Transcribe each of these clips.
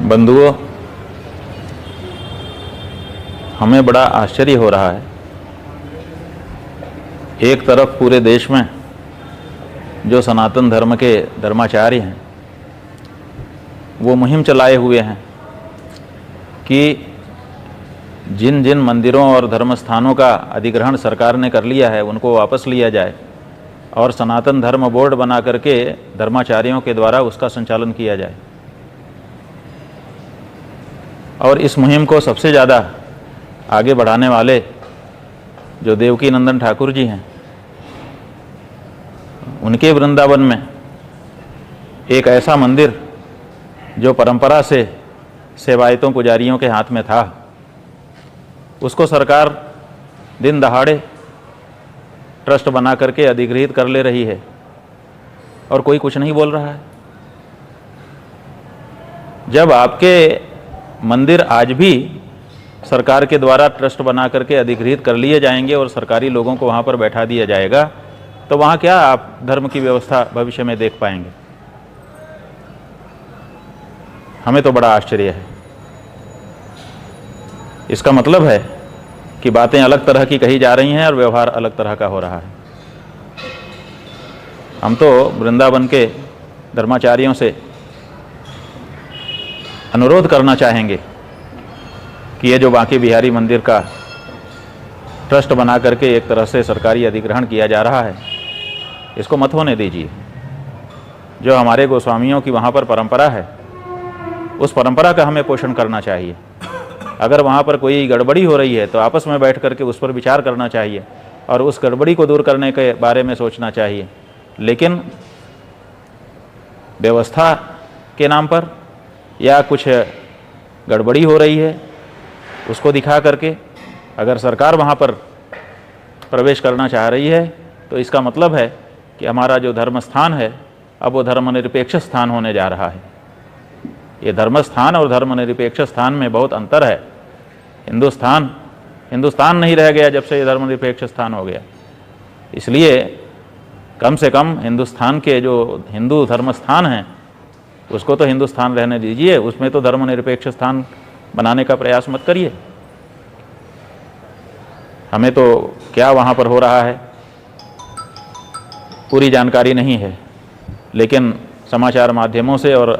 बंधुओं, हमें बड़ा आश्चर्य हो रहा है। एक तरफ पूरे देश में जो सनातन धर्म के धर्माचार्य हैं वो मुहिम चलाए हुए हैं कि जिन जिन मंदिरों और धर्म स्थानों का अधिग्रहण सरकार ने कर लिया है उनको वापस लिया जाए और सनातन धर्म बोर्ड बना करके धर्माचार्यों के द्वारा उसका संचालन किया जाए। और इस मुहिम को सबसे ज़्यादा आगे बढ़ाने वाले जो देवकी नंदन ठाकुर जी हैं, उनके वृंदावन में एक ऐसा मंदिर जो परंपरा से सेवायतों पुजारियों के हाथ में था, उसको सरकार दिन दहाड़े ट्रस्ट बना करके अधिग्रहित कर ले रही है और कोई कुछ नहीं बोल रहा है। जब आपके मंदिर आज भी सरकार के द्वारा ट्रस्ट बना करके अधिग्रहित कर लिए जाएंगे और सरकारी लोगों को वहाँ पर बैठा दिया जाएगा, तो वहाँ क्या आप धर्म की व्यवस्था भविष्य में देख पाएंगे? हमें तो बड़ा आश्चर्य है। इसका मतलब है कि बातें अलग तरह की कही जा रही हैं और व्यवहार अलग तरह का हो रहा है। हम तो वृंदावन के धर्माचार्यों से अनुरोध करना चाहेंगे कि ये जो बांके बिहारी मंदिर का ट्रस्ट बना करके एक तरह से सरकारी अधिग्रहण किया जा रहा है, इसको मत होने दीजिए। जो हमारे गोस्वामियों की वहाँ पर परंपरा है, उस परंपरा का हमें पोषण करना चाहिए। अगर वहाँ पर कोई गड़बड़ी हो रही है तो आपस में बैठ करके उस पर विचार करना चाहिए और उस गड़बड़ी को दूर करने के बारे में सोचना चाहिए। लेकिन व्यवस्था के नाम पर या कुछ गड़बड़ी हो रही है उसको दिखा करके अगर सरकार वहाँ पर प्रवेश करना चाह रही है, तो इसका मतलब है कि हमारा जो धर्म स्थान है अब वो धर्मनिरपेक्ष स्थान होने जा रहा है। ये धर्म स्थान और धर्मनिरपेक्ष स्थान में बहुत अंतर है। हिंदुस्तान नहीं रह गया जब से ये धर्मनिरपेक्ष स्थान हो गया। इसलिए कम से कम हिंदुस्तान के जो हिंदू धर्म स्थान हैं उसको तो हिंदुस्तान रहने दीजिए, उसमें तो धर्मनिरपेक्ष स्थान बनाने का प्रयास मत करिए। हमें तो क्या वहाँ पर हो रहा है पूरी जानकारी नहीं है, लेकिन समाचार माध्यमों से और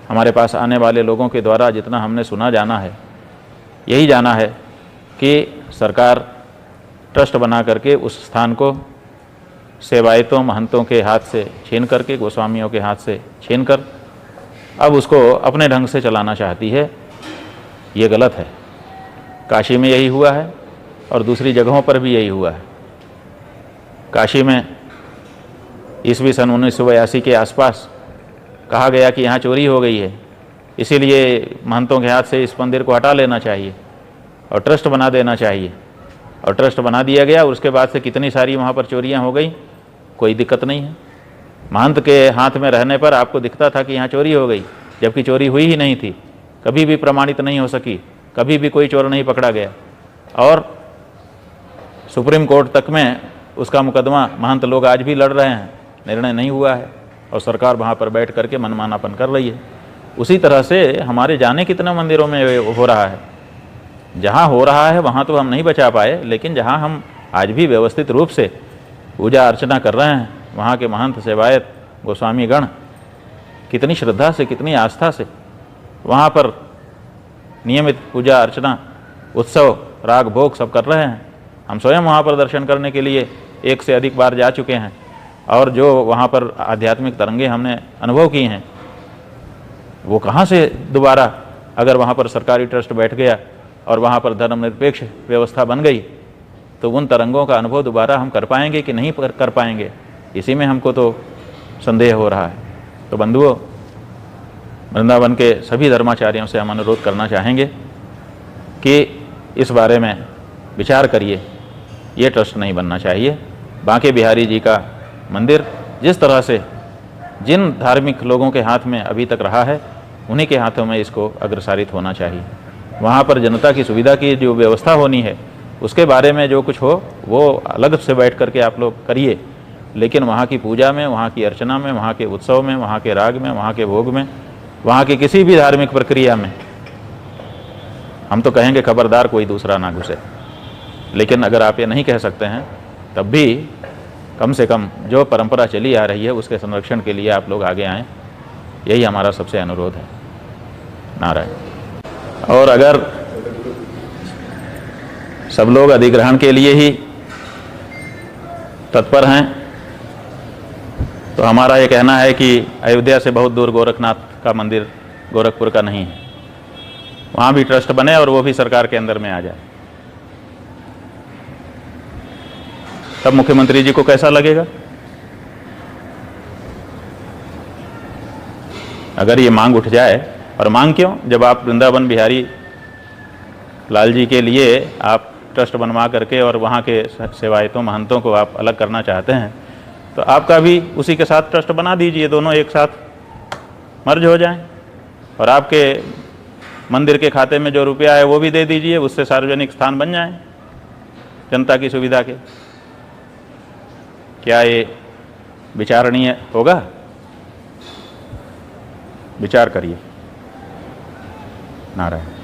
हमारे पास आने वाले लोगों के द्वारा जितना हमने सुना जाना है, यही जाना है कि सरकार ट्रस्ट बना करके उस स्थान को सेवायतों महंतों के हाथ से छीन करके, गोस्वामियों के हाथ से छीन कर अब उसको अपने ढंग से चलाना चाहती है। ये गलत है। काशी में यही हुआ है और दूसरी जगहों पर भी यही हुआ है। काशी में ईस्वी सन 1982 के आसपास कहा गया कि यहाँ चोरी हो गई है, इसीलिए महंतों के हाथ से इस मंदिर को हटा लेना चाहिए और ट्रस्ट बना देना चाहिए। और ट्रस्ट बना दिया गया और उसके बाद से कितनी सारी वहाँ पर चोरियाँ हो गई, कोई दिक्कत नहीं है। महंत के हाथ में रहने पर आपको दिखता था कि यहाँ चोरी हो गई, जबकि चोरी हुई ही नहीं थी, कभी भी प्रमाणित नहीं हो सकी, कभी भी कोई चोर नहीं पकड़ा गया। और सुप्रीम कोर्ट तक में उसका मुकदमा महंत लोग आज भी लड़ रहे हैं, निर्णय नहीं हुआ है और सरकार वहाँ पर बैठ करके मनमानापन कर रही है। उसी तरह से हमारे जाने कितने मंदिरों में हो रहा है। जहाँ हो रहा है वहाँ तो हम नहीं बचा पाए, लेकिन जहाँ हम आज भी व्यवस्थित रूप से पूजा अर्चना कर रहे हैं, वहाँ के महंत सेवायत गोस्वामी गण कितनी श्रद्धा से, कितनी आस्था से वहाँ पर नियमित पूजा अर्चना, उत्सव, राग भोग सब कर रहे हैं। हम स्वयं वहाँ पर दर्शन करने के लिए एक से अधिक बार जा चुके हैं और जो वहाँ पर आध्यात्मिक तरंगे हमने अनुभव की हैं, वो कहाँ से दोबारा अगर वहाँ पर सरकारी ट्रस्ट बैठ गया और वहाँ पर धर्मनिरपेक्ष व्यवस्था बन गई, तो उन तरंगों का अनुभव दोबारा हम कर पाएंगे कि नहीं कर पाएंगे, इसी में हमको तो संदेह हो रहा है। तो बंधुओं, वृंदावन के सभी धर्माचार्यों से हम अनुरोध करना चाहेंगे कि इस बारे में विचार करिए। ये ट्रस्ट नहीं बनना चाहिए। बांके बिहारी जी का मंदिर जिस तरह से जिन धार्मिक लोगों के हाथ में अभी तक रहा है, उन्हीं के हाथों में इसको अग्रसारित होना चाहिए। वहाँ पर जनता की सुविधा की जो व्यवस्था होनी है, उसके बारे में जो कुछ हो वो अलग से बैठ करके आप लोग करिए, लेकिन वहाँ की पूजा में, वहाँ की अर्चना में, वहाँ के उत्सव में, वहाँ के राग में, वहाँ के भोग में वहाँ की किसी भी धार्मिक प्रक्रिया में हम तो कहेंगे खबरदार कोई दूसरा ना घुसे। लेकिन अगर आप ये नहीं कह सकते हैं तब भी कम से कम जो परंपरा चली आ रही है उसके संरक्षण के लिए आप लोग आगे आएँ, यही हमारा सबसे अनुरोध है। नारायण। और अगर सब लोग अधिग्रहण के लिए ही तत्पर हैं तो हमारा ये कहना है कि अयोध्या से बहुत दूर गोरखनाथ का मंदिर गोरखपुर का नहीं है, वहाँ भी ट्रस्ट बने और वो भी सरकार के अंदर में आ जाए। तब मुख्यमंत्री जी को कैसा लगेगा? अगर ये मांग उठ जाए, और मांग क्यों, जब आप वृंदावन बिहारी लाल जी के लिए आप ट्रस्ट बनवा करके और वहाँ के सेवायतों महंतों को आप अलग करना चाहते हैं तो आपका भी उसी के साथ ट्रस्ट बना दीजिए, दोनों एक साथ मर्ज हो जाएं और आपके मंदिर के खाते में जो रुपया है वो भी दे दीजिए, उससे सार्वजनिक स्थान बन जाएं जनता की सुविधा के। क्या ये विचारणीय होगा? विचार करिए। नारायण।